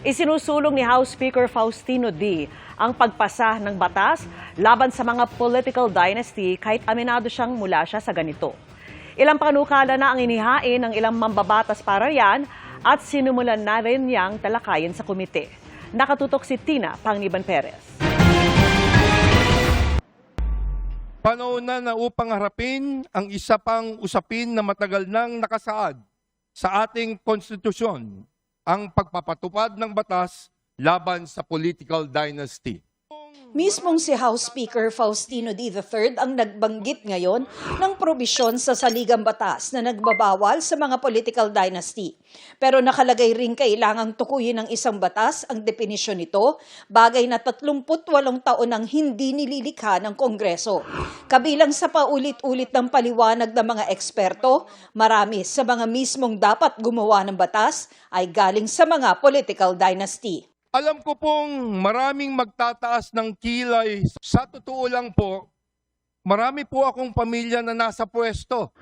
Isinusulong ni House Speaker Faustino D. ang pagpasa ng batas laban sa mga political dynasty kahit aminado siyang mula siya sa ganito. Ilang panukala na ang inihain ng ilang mambabatas para riyan at sinumulan na rin niyang talakayin sa komite. Nakatutok si Tina Panganiban Perez. Panahon na upang harapin ang isa pang usapin na matagal nang nakasaad sa ating konstitusyon, ang pagpapatupad ng batas laban sa political dynasty. Mismong si House Speaker Faustino D. III ang nagbanggit ngayon ng probisyon sa saligang batas na nagbabawal sa mga political dynasty. Pero nakalagay rin kailangang tukuyin ng isang batas ang definisyon nito, bagay na 38 taon nang hindi nililikha ng Kongreso. Kabilang sa paulit-ulit ng paliwanag ng mga eksperto, marami sa mga mismong dapat gumawa ng batas ay galing sa mga political dynasty. Alam ko pong maraming magtataas ng kilay. Sa totoo lang po, marami po akong pamilya na nasa pwesto.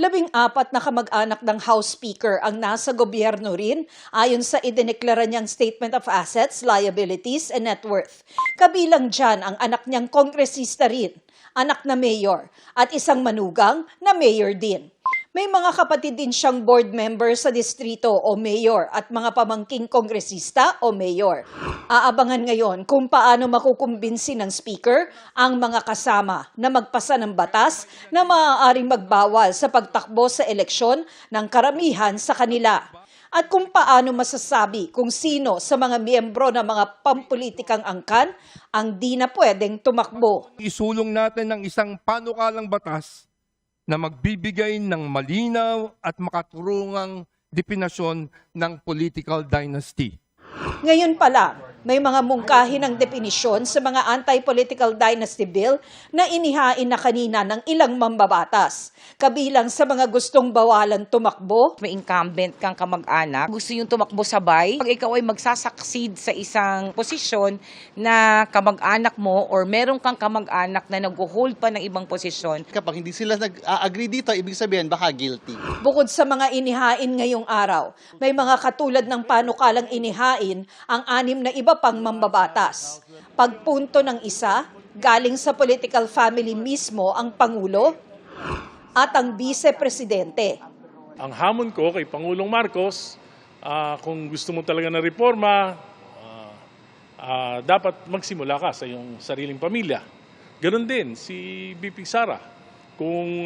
14 na kamag-anak ng House Speaker ang nasa gobyerno rin ayon sa idineklara niyang Statement of Assets, Liabilities and Net Worth. Kabilang dyan ang anak niyang kongresista rin, anak na mayor, at isang manugang na mayor din. May mga kapatid din siyang board member sa distrito o mayor at mga pamangking kongresista o mayor. Aabangan ngayon kung paano makukumbinsi ng speaker ang mga kasama na magpasa ng batas na maaaring magbawal sa pagtakbo sa eleksyon ng karamihan sa kanila. At kung paano masasabi kung sino sa mga miyembro ng mga pampulitikang angkan ang di na pwedeng tumakbo. Isulong natin ng isang panukalang batas na magbibigay ng malinaw at makaturungang definasyon ng political dynasty. Ngayon pa lang, may mga mungkahi ng definisyon sa mga anti-political dynasty bill na inihain na kanina ng ilang mambabatas. Kabilang sa mga gustong bawalan tumakbo. May incumbent kang kamag-anak, gusto yung tumakbo sabay. Pag ikaw ay magsasucceed sa isang posisyon na kamag-anak mo or meron kang kamag-anak na nag-hold pa ng ibang posisyon. Kapag hindi sila nag-agree dito, ibig sabihin baka guilty. Bukod sa mga inihain ngayong araw, may mga katulad ng panukalang inihain ang 6 na iba pang mambabatas. Pagpunto ng isa, galing sa political family mismo ang Pangulo at ang Vice-Presidente. Ang hamon ko kay Pangulong Marcos, kung gusto mo talaga ng reforma, dapat magsimula ka sa iyong sariling pamilya. Ganon din si BP Sara. Kung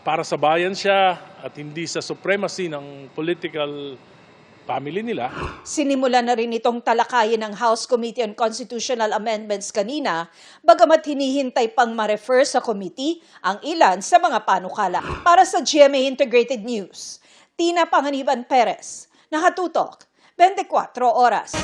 para sa bayan siya at hindi sa supremacy ng political family nila. Sinimula na rin itong talakayin ng House Committee on Constitutional Amendments kanina, bagamat hinihintay pang ma-refer sa committee ang ilan sa mga panukala. Para sa GMA Integrated News, Tina Panganiban Perez, nakatutok, 24 oras.